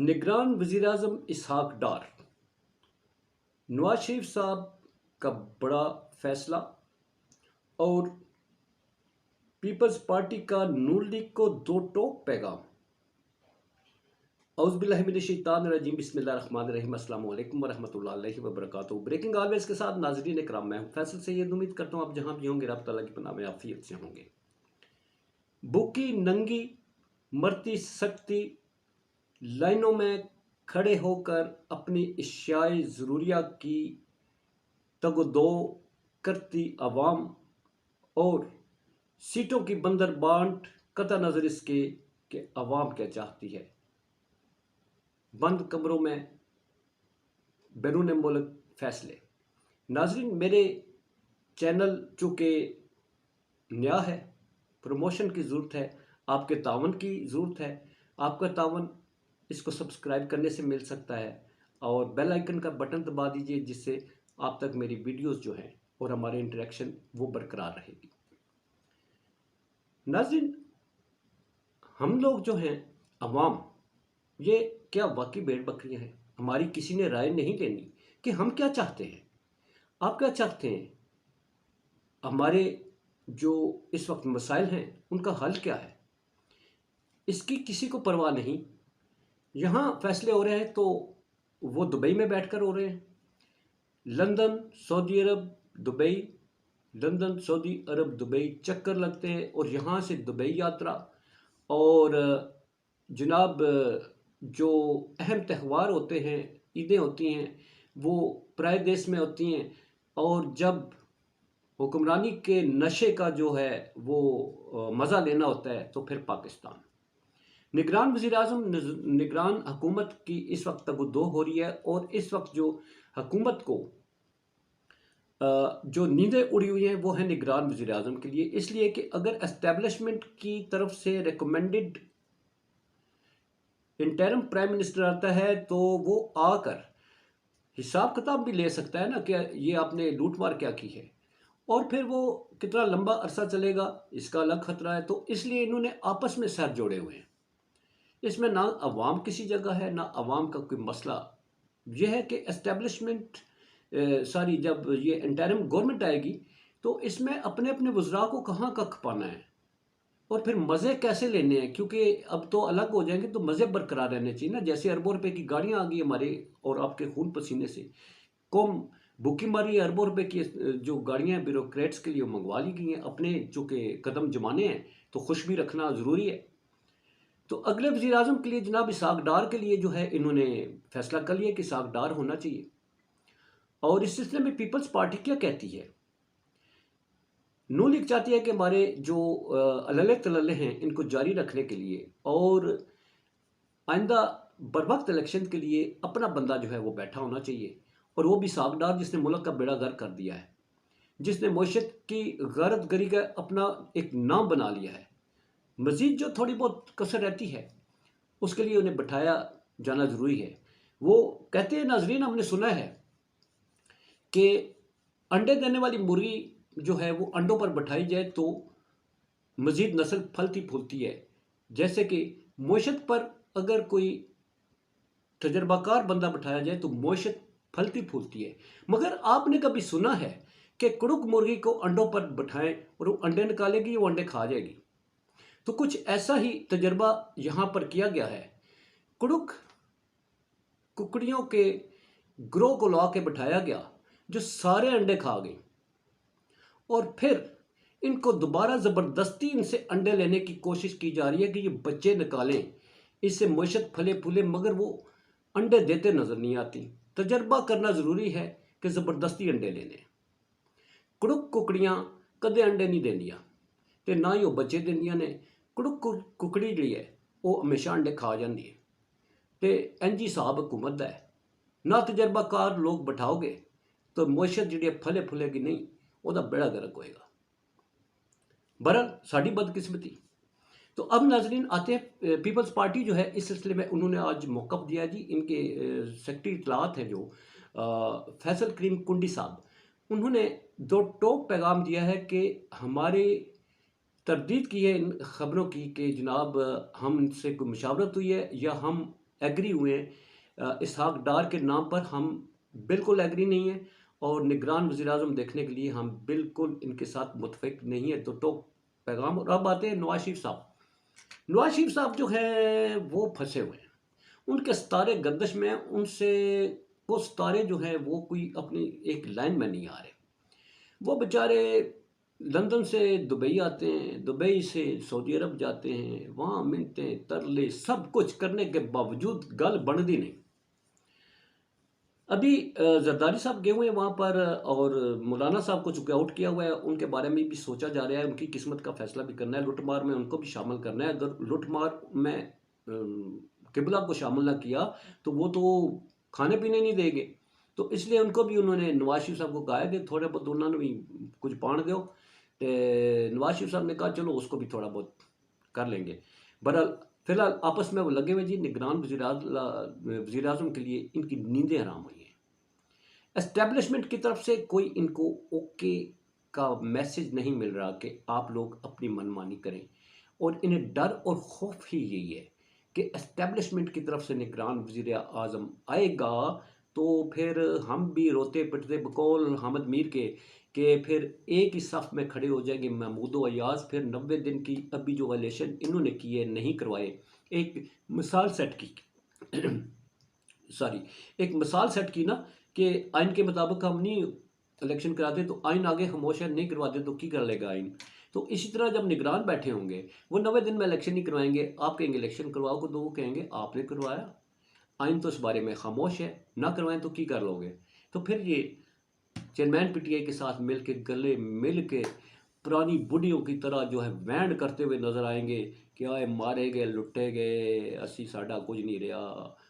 निगरान वज़ीर-ए-आज़म इसहाक डार, नवाज शरीफ साहब का बड़ा फैसला और पीपल्स पार्टी का नून लीग को दो टोक पैगाम। औज़ुबिल्लाहिमिनश्शैतानिर्रजीम बिस्मिल्लाहिर्रहमानिर्रहीम अस्सलामु अलैकुम वरहमतुल्लाहि वबरकातुहू। ब्रेकिंग ऑलवेज के साथ नाज़रीन इकराम, मैं फैसल सैयद। उम्मीद करता हूँ आप जहाँ भी होंगे रब तआला की पनाह में आफियत से होंगे। भूखी नंगी मरती सकती लाइनों में खड़े होकर अपनी इश्याए ज़रूरिया की तगदो करती आवाम और सीटों की बंदर बांट कता नज़र इसके कि आवाम क्या चाहती है। बंद कमरों में बैरून मुल्क फैसले। नाज़रीन, मेरे चैनल चूँकि नया है, प्रमोशन की ज़रूरत है, आपके तावन की ज़रूरत है। आपका तावन इसको सब्सक्राइब करने से मिल सकता है और बेल आइकन का बटन दबा दीजिए, जिससे आप तक मेरी वीडियोस जो हैं और हमारे इंटरेक्शन वो बरकरार रहेगी। नाज़रीन, हम लोग जो हैं अवाम, ये क्या वाकई भेड़ बकरियां हैं? हमारी किसी ने राय नहीं लेनी कि हम क्या चाहते हैं, आप क्या चाहते हैं, हमारे जो इस वक्त मसाइल हैं उनका हल क्या है, इसकी किसी को परवाह नहीं। यहाँ फैसले हो रहे हैं तो वो दुबई में बैठकर हो रहे हैं। लंदन, सऊदी अरब, दुबई, लंदन, सऊदी अरब, दुबई चक्कर लगते हैं और यहाँ से दुबई यात्रा। और जनाब, जो अहम त्यौहार होते हैं, ईदें होती हैं, वो पराए देश में होती हैं। और जब हुक्मरानी के नशे का जो है वो मज़ा लेना होता है तो फिर पाकिस्तान। निगरान वज़ीर-ए-आज़म, निगरान हुकूमत की इस वक्त तगदो हो रही है और इस वक्त जो हुकूमत को जो नींदें उड़ी हुई हैं वो है निगरान वज़ीर-ए-आज़म के लिए। इसलिए कि अगर एस्टेब्लिशमेंट की तरफ से रिकमेंडेड इंटरिम प्राइम मिनिस्टर आता है तो वो आकर हिसाब किताब भी ले सकता है ना कि ये आपने लूट मार क्या की है, और फिर वो कितना लंबा अरसा चलेगा इसका अलग खतरा है। तो इसलिए इन्होंने आपस में सर जोड़े हुए हैं। इसमें ना अवाम किसी जगह है, ना अवाम का कोई मसला। यह है कि एस्टेब्लिशमेंट सारी, जब ये इंटरिम गवर्नमेंट आएगी तो इसमें अपने अपने वज़रा को कहाँ का खपाना है और फिर मज़े कैसे लेने हैं, क्योंकि अब तो अलग हो जाएंगे तो मज़े बरकरार रहने चाहिए ना। जैसे अरबों रुपए की गाड़ियाँ आ गई हमारे और आपके खून पसीने से, कौम भूखी मारी अरबों रुपए की जो गाड़ियाँ ब्यूरोक्रेट्स के लिए मंगवा ली गई हैं। अपने चूँकि कदम जमाने हैं तो खुश भी रखना ज़रूरी है। तो अगले वज़ीर आज़म के लिए जनाब इसहाक डार के लिए जो है इन्होंने फैसला कर लिया कि इसहाक डार होना चाहिए। और इस सिलसिले में पीपल्स पार्टी क्या कहती है? नून लीग चाहती है कि हमारे जो अल्ले तल्ले हैं इनको जारी रखने के लिए और आइंदा बर वक्त इलेक्शन के लिए अपना बंदा जो है वो बैठा होना चाहिए। और वो भी इसहाक डार, जिसने मुल्क का बेड़ा गर्क कर दिया है, जिसने मईशत की गैरत गरी का अपना एक नाम बना लिया है। मज़ीद जो थोड़ी बहुत कसर रहती है उसके लिए उन्हें बैठाया जाना ज़रूरी है। वो कहते हैं, नाजरीन, हमने सुना है कि अंडे देने वाली मुर्गी जो है वो अंडों पर बैठाई जाए तो मज़ीद नस्ल फलती फूलती है। जैसे कि मईशत पर अगर कोई तजर्बाकार बंदा बैठाया जाए तो मईशत फलती फूलती है। मगर आपने कभी सुना है कि कुड़ुक मुर्गी को अंडों पर बैठाएं और वो अंडे निकालेगी, वो अंडे खा जाएगी? तो कुछ ऐसा ही तजर्बा यहाँ पर किया गया है। कुड़ुक कुकड़ियों के ग्रोह को ला के बैठाया गया जो सारे अंडे खा गई, और फिर इनको दोबारा ज़बरदस्ती इनसे अंडे लेने की कोशिश की जा रही है कि ये बच्चे निकालें, इससे मईशत फले फूले, मगर वो अंडे देते नज़र नहीं आती। तजर्बा करना ज़रूरी है कि ज़बरदस्ती अंडे लेने। कुड़ुक कुकड़ियाँ कदे अंडे नहीं देंदियां ते ना ही वो बच्चे देंदियां ने। कुड़ुक कुकड़ी जी है वो हमेशा अंडे खा जाती है। तो एनजी साहब हुकूमत दा है, ना तजर्बाकार लोग बैठाओगे तो मईशत जी फले फुलेगी नहीं, वह बेड़ा गर्क होएगा। बहरहाल साड़ी बदकिस्मती। तो अब नाजरीन आते हैं, पीपल्स पार्टी जो है इस सिलसिले में उन्होंने आज मौक़िफ़ दिया जी। इनके सेक्रेटरी इत्तलात हैं जो फैसल करीम कुंडी साहब, उन्होंने दो टोक पैगाम दिया है कि हमारे तरदीद की है इन ख़बरों की कि जनाब हम इनसे कोई मुशावरत हुई है या हम ایگری ہوئے ہیں اسحاق ڈار کے نام پر ہم بالکل ایگری نہیں ہیں، اور نگران وزیر اعظم دیکھنے کے لیے ہم بالکل ان کے ساتھ متفق نہیں ہیں۔ تو پیغام، اور اب آتے ہیں نواز شریف صاحب۔ نواز شریف صاحب جو ہیں وہ پھنسے ہوئے ہیں، ان کے ستارے گردش میں، ان سے وہ ستارے جو ہیں وہ کوئی اپنی ایک لائن میں نہیں آ رہے۔ وہ بیچارے لندن سے دبئی آتے ہیں، دبئی سے سعودی عرب جاتے ہیں، وہاں منتیں ترلے سب کچھ کرنے کے باوجود گل بڑھتی نہیں۔ ابھی زرداری صاحب گئے ہوئے ہیں وہاں پر، اور مولانا صاحب کو چونکہ آؤٹ کیا ہوا ہے، ان کے بارے میں بھی سوچا جا رہا ہے، ان کی قسمت کا فیصلہ بھی کرنا ہے، لٹ مار میں ان کو بھی شامل کرنا ہے۔ اگر لٹ مار میں قبلہ کو شامل نہ کیا تو وہ تو کھانے پینے نہیں دیں گے، تو اس لیے ان کو بھی انہوں نے نواز شریف صاحب کو کہا ہے کہ تھوڑے بہت انہوں نے بھی کچھ پان دیو۔ نواز شریف صاحب نے کہا چلو اس کو بھی تھوڑا بہت کر لیں گے۔ بہرحال فی الحال آپس میں وہ لگے ہوئے جی، نگران وزیر اعظم کے لیے ان کی نیندیں حرام ہوئی ہیں۔ اسٹیبلشمنٹ کی طرف سے کوئی ان کو اوکے کا میسج نہیں مل رہا کہ آپ لوگ اپنی منمانی کریں، اور انہیں ڈر اور خوف ہی یہی ہے کہ اسٹیبلشمنٹ کی طرف سے نگران وزیر اعظم آئے گا تو پھر ہم بھی روتے پٹتے بقول حامد میر کے کہ پھر ایک ہی صف میں کھڑے ہو جائیں گے محمود و ایاز۔ پھر 90 دن کی ابھی جو الیکشن انہوں نے کیے نہیں کروائے، ایک مثال سیٹ کی ایک مثال سیٹ کی نا کہ آئین کے مطابق ہم نہیں الیکشن کراتے تو آئین آگے خاموش ہے، نہیں کرواتے تو کی کر لے گا آئین۔ تو اسی طرح جب نگران بیٹھے ہوں گے، وہ 90 دن میں الیکشن نہیں کروائیں گے، آپ کہیں گے الیکشن کرواؤ کو، تو وہ کہیں گے آپ نے کروایا، آئین تو اس بارے میں خاموش ہے، نہ کروائیں تو کی کر لو گے۔ تو پھر یہ چیئرمین پی ٹی آئی کے ساتھ مل کے گلے مل کے پرانی بڈھیوں کی طرح جو ہے وینڈ کرتے ہوئے نظر آئیں گے کہ آئے مارے گئے، لٹے گئے، اسی ساڈا کچھ نہیں رہا،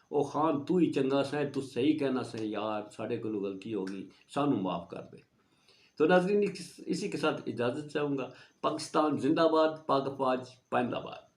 او خان تو ہی چنگا سیں، تو صحیح کہنا سیں یار، ساڈے کو غلطی ہوگی، سانو معاف کر دے۔ تو ناظرین اسی کے ساتھ اجازت چاہوں گا۔ پاکستان زندہ باد، پاک افواج پائندہ باد۔